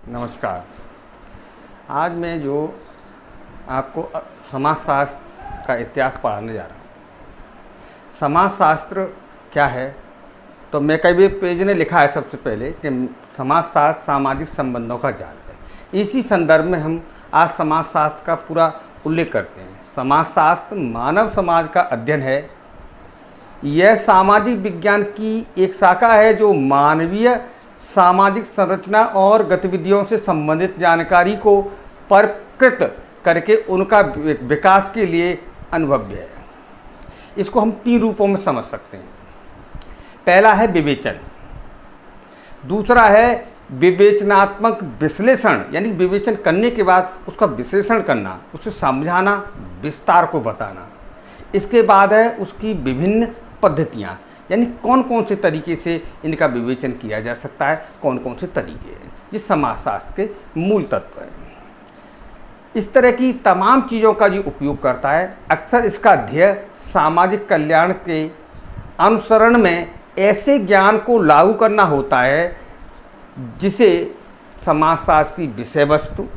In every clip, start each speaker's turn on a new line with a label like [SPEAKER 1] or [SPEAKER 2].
[SPEAKER 1] नमस्कार। आज मैं जो आपको समाजशास्त्र का इतिहास पढ़ाने जा रहा हूँ। समाजशास्त्र क्या है, तो मैं कई पेज ने लिखा है सबसे पहले कि समाजशास्त्र सामाजिक संबंधों का जाल है। इसी संदर्भ में हम आज समाजशास्त्र का पूरा उल्लेख करते हैं। समाजशास्त्र मानव समाज का अध्ययन है। यह सामाजिक विज्ञान की एक शाखा है जो मानवीय सामाजिक संरचना और गतिविधियों से संबंधित जानकारी को परिष्कृत करके उनका विकास के लिए अनुभव्य है। इसको हम 3 रूपों में समझ सकते हैं। पहला है विवेचन, दूसरा है विवेचनात्मक विश्लेषण, यानी विवेचन करने के बाद उसका विश्लेषण करना, उसे समझाना, विस्तार को बताना। इसके बाद है उसकी विभिन्न पद्धतियाँ, यानी कौन कौन से तरीके से इनका विवेचन किया जा सकता है, कौन कौन से तरीके हैं। ये समाजशास्त्र के मूल तत्व हैं। इस तरह की तमाम चीज़ों का ये उपयोग करता है। अक्सर इसका ध्येय सामाजिक कल्याण के अनुसरण में ऐसे ज्ञान को लागू करना होता है जिसे समाजशास्त्र की विषय वस्तु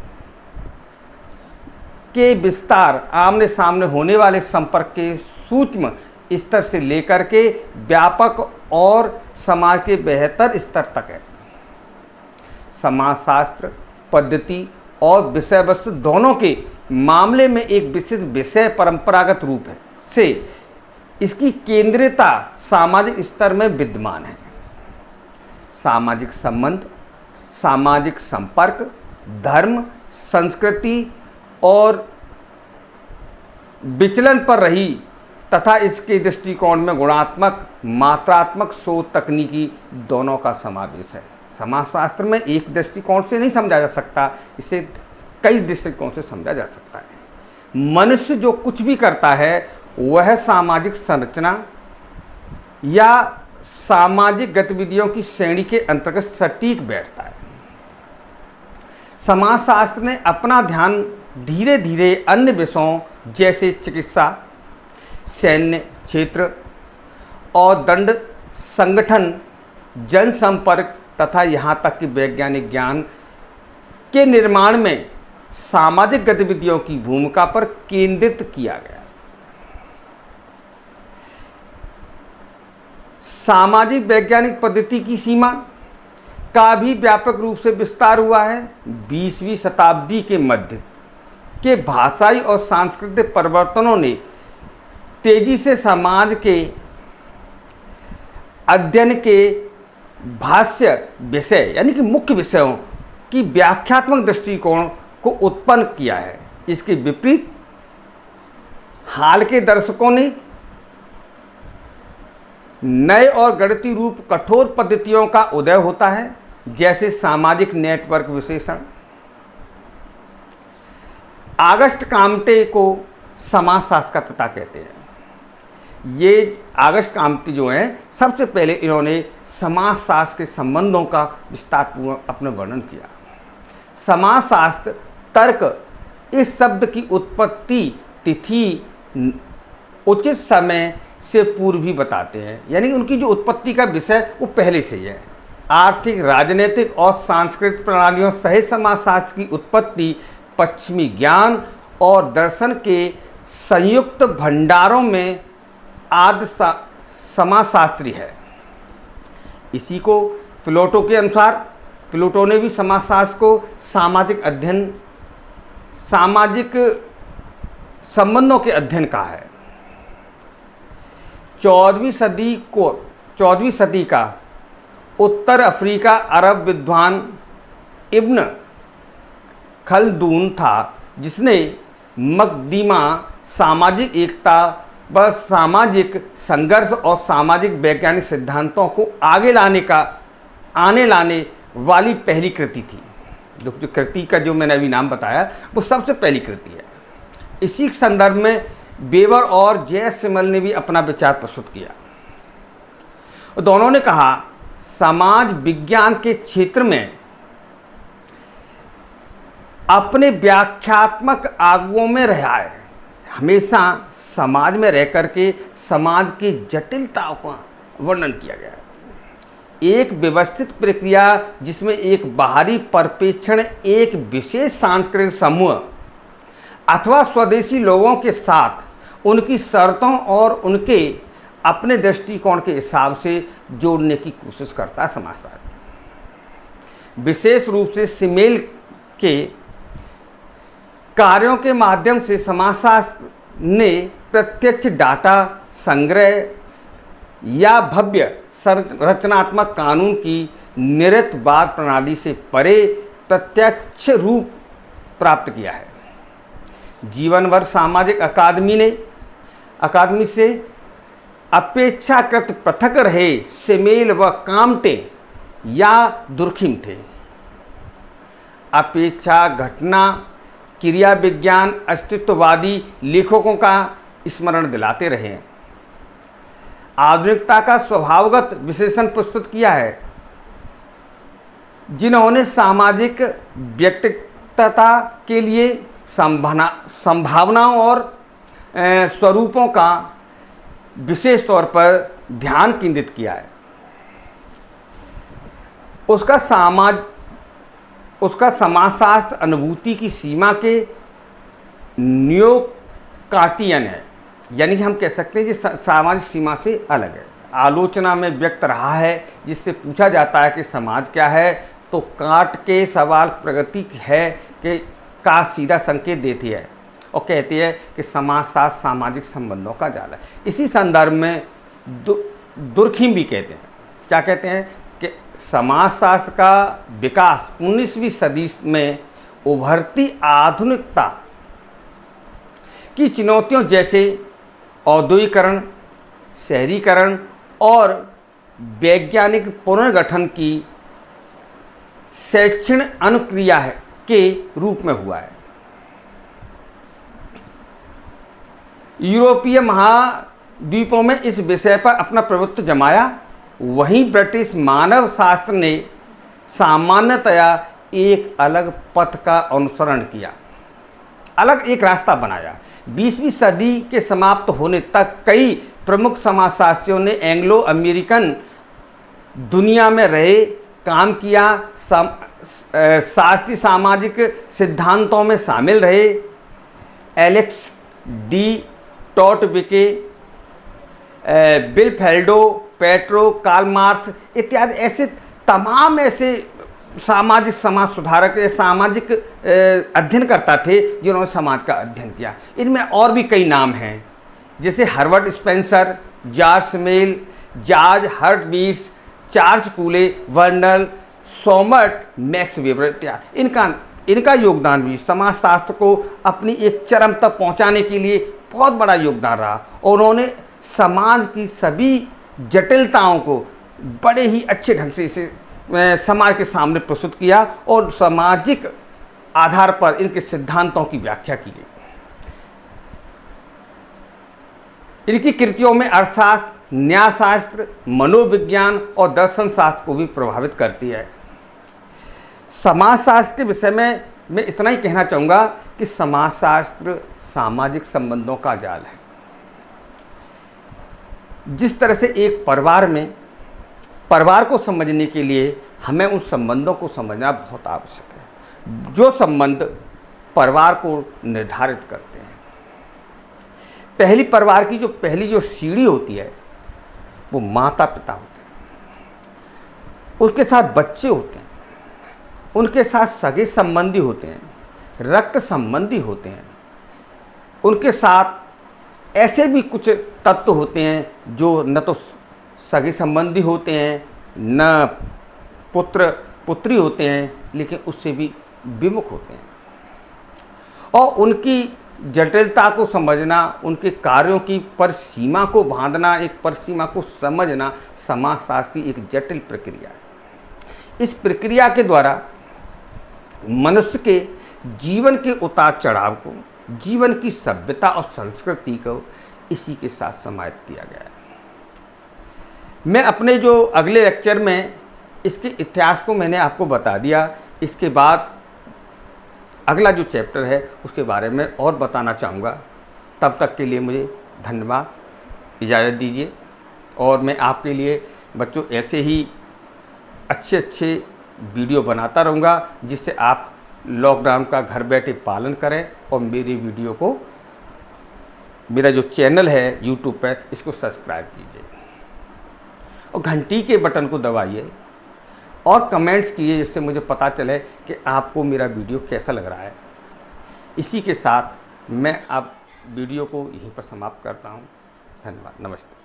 [SPEAKER 1] के विस्तार, आमने सामने होने वाले संपर्क के सूक्ष्म स्तर से लेकर के व्यापक और समाज के बेहतर स्तर तक है। समाजशास्त्र पद्धति और विषय वस्तु दोनों के मामले में एक विशिष्ट विषय परंपरागत रूप है से इसकी केंद्रीयता सामाजिक स्तर में विद्यमान है। सामाजिक संबंध, सामाजिक संपर्क, धर्म, संस्कृति और विचलन पर रही तथा इसके दृष्टिकोण में गुणात्मक, मात्रात्मक शोध तकनीकी दोनों का समावेश है। समाजशास्त्र में एक दृष्टिकोण से नहीं समझा जा सकता, इसे कई दृष्टिकोण से समझा जा सकता है। मनुष्य जो कुछ भी करता है वह सामाजिक संरचना या सामाजिक गतिविधियों की श्रेणी के अंतर्गत सटीक बैठता है। समाजशास्त्र ने अपना ध्यान धीरे धीरे अन्य विषयों जैसे चिकित्सा, सैन्य क्षेत्र और दंड संगठन, जनसंपर्क तथा यहाँ तक कि वैज्ञानिक ज्ञान के निर्माण में सामाजिक गतिविधियों की भूमिका पर केंद्रित किया गया। सामाजिक वैज्ञानिक पद्धति की सीमा का भी व्यापक रूप से विस्तार हुआ है। 20वीं शताब्दी के मध्य के भाषाई और सांस्कृतिक परिवर्तनों ने तेजी से समाज के अध्ययन के भाष्य विषय, यानी कि मुख्य विषयों की व्याख्यात्मक दृष्टिकोण को उत्पन्न किया है। इसके विपरीत हाल के दर्शकों ने नए और गणितीय रूप कठोर पद्धतियों का उदय होता है, जैसे सामाजिक नेटवर्क विश्लेषण। ऑगस्ट काम्टे को समाजशास्त्र का पिता कहते हैं। ये ऑगस्ट काम्टे जो हैं, सबसे पहले इन्होंने समाजशास्त्र के संबंधों का विस्तारपूर्वक अपना वर्णन किया। समाजशास्त्र तर्क इस शब्द की उत्पत्ति तिथि उचित समय से पूर्व ही बताते हैं, यानी उनकी जो उत्पत्ति का विषय वो पहले से ही है। आर्थिक, राजनीतिक और सांस्कृतिक प्रणालियों सहित समाजशास्त्र की उत्पत्ति पश्चिमी ज्ञान और दर्शन के संयुक्त भंडारों में आदि समाजशास्त्री है। इसी को प्लेटो के अनुसार, प्लेटो ने भी समाजशास्त्र को सामाजिक अध्ययन, सामाजिक संबंधों के अध्ययन कहा है। 14वीं सदी का उत्तर अफ्रीका अरब विद्वान इब्न खलदून था, जिसने मकदीमा सामाजिक एकता व सामाजिक संघर्ष और सामाजिक वैज्ञानिक सिद्धांतों को आने लाने वाली पहली कृति थी। जो कृति का जो मैंने अभी नाम बताया वो सबसे पहली कृति है। इसी संदर्भ में वेबर और जे.एस. ने भी अपना विचार प्रस्तुत किया। दोनों ने कहा, समाज विज्ञान के क्षेत्र में अपने व्याख्यात्मक आगुओं में रहा है। हमेशा समाज में रह करके समाज की जटिलताओं का वर्णन किया गया है। एक व्यवस्थित प्रक्रिया जिसमें एक बाहरी पर्यवेक्षण एक विशेष सांस्कृतिक समूह अथवा स्वदेशी लोगों के साथ उनकी शर्तों और उनके अपने दृष्टिकोण के हिसाब से जोड़ने की कोशिश करता है समाजशास्त्र। विशेष रूप से सीमेल के कार्यों के माध्यम से समाजशास्त्र ने प्रत्यक्ष डाटा संग्रह या भव्य रचनात्मक कानून की निरतवाद प्रणाली से परे प्रत्यक्ष रूप प्राप्त किया है। जीवन भर सामाजिक अकादमी से अपेक्षाकृत पृथक रहे सेमेल व काम्टे या दुर्खिम थे। अपेक्षा घटना क्रिया विज्ञान अस्तित्ववादी लेखकों का स्मरण दिलाते रहे। आधुनिकता का स्वभावगत विशेषण प्रस्तुत किया है, जिन्होंने सामाजिक व्यक्तिगतता के लिए संभावनाओं और स्वरूपों का विशेष तौर पर ध्यान केंद्रित किया है। उसका समाजशास्त्र अनुभूति की सीमा के नियोकार्टियन है, यानी कि हम कह सकते हैं कि सामाजिक सीमा से अलग है। आलोचना में व्यक्त रहा है, जिससे पूछा जाता है कि समाज क्या है, तो कांट के सवाल प्रगति है कि का सीधा संकेत देती है और कहती है कि समाजशास्त्र सामाजिक संबंधों का जाल है। इसी संदर्भ में दुर्खिम भी कहते हैं, क्या कहते हैं कि समाजशास्त्र का विकास 19वीं सदी में उभरती आधुनिकता की चुनौतियों जैसे औद्योगिकरण, शहरीकरण और वैज्ञानिक पुनर्गठन की शैक्षणिक अनुक्रिया के रूप में हुआ है। यूरोपीय महाद्वीपों में इस विषय पर अपना प्रभुत्व जमाया, वहीं ब्रिटिश मानव शास्त्र ने सामान्यतया एक अलग पथ का अनुसरण किया, अलग एक रास्ता बनाया। 20वीं सदी के समाप्त होने तक कई प्रमुख समाजशास्त्रियों ने एंग्लो अमेरिकन दुनिया में रहे काम किया, शास्त्रीय सामाजिक सिद्धांतों में शामिल रहे। Alexis de Tocqueville, Vilfredo, पेट्रो, कार्ल मार्क्स इत्यादि ऐसे तमाम ऐसे सामाजिक समाज सुधारक सामाजिक अध्ययनकर्ता थे जिन्होंने समाज का अध्ययन किया। इनमें और भी कई नाम हैं, जैसे Herbert Spencer, George Simmel, George हर्टबीट्स, Charles Cooley, Werner Sombart, Max Weber इत्यादि। इनका योगदान भी समाजशास्त्र को अपनी एक चरम तक पहुंचाने के लिए बहुत बड़ा योगदान रहा और उन्होंने समाज की सभी जटिलताओं को बड़े ही अच्छे ढंग से इसे समाज के सामने प्रस्तुत किया और सामाजिक आधार पर इनके सिद्धांतों की व्याख्या की गई। इनकी कृतियों में अर्थशास्त्र, न्यायशास्त्र, मनोविज्ञान और दर्शन शास्त्र को भी प्रभावित करती है। समाजशास्त्र के विषय में मैं इतना ही कहना चाहूँगा कि समाजशास्त्र सामाजिक संबंधों का जाल है। जिस तरह से एक परिवार को समझने के लिए हमें उन संबंधों को समझना बहुत आवश्यक है, जो संबंध परिवार को निर्धारित करते हैं। परिवार की पहली जो सीढ़ी होती है वो माता पिता होते हैं, उसके साथ बच्चे होते हैं, उनके साथ सगे संबंधी होते हैं, रक्त संबंधी होते हैं, उनके साथ ऐसे भी कुछ तत्व होते हैं जो न तो सगे संबंधी होते हैं, न पुत्र पुत्री होते हैं, लेकिन उससे भी विमुख होते हैं। और उनकी जटिलता को समझना, उनके कार्यों की परिसीमा को बांधना, एक परिसीमा को समझना समाजशास्त्र की एक जटिल प्रक्रिया है। इस प्रक्रिया के द्वारा मनुष्य के जीवन के उतार चढ़ाव को, जीवन की सभ्यता और संस्कृति को इसी के साथ समाहित किया गया है। मैं अपने जो अगले लेक्चर में इसके इतिहास को मैंने आपको बता दिया, इसके बाद अगला जो चैप्टर है उसके बारे में और बताना चाहूँगा। तब तक के लिए मुझे धन्यवाद, इजाज़त दीजिए। और मैं आपके लिए बच्चों ऐसे ही अच्छे अच्छे वीडियो बनाता रहूँगा, जिससे आप लॉकडाउन का घर बैठे पालन करें और मेरी वीडियो को, मेरा जो चैनल है यूट्यूब पर, इसको सब्सक्राइब कीजिए और घंटी के बटन को दबाइए और कमेंट्स कीजिए, जिससे मुझे पता चले कि आपको मेरा वीडियो कैसा लग रहा है। इसी के साथ मैं अब वीडियो को यहीं पर समाप्त करता हूँ। धन्यवाद, नमस्ते।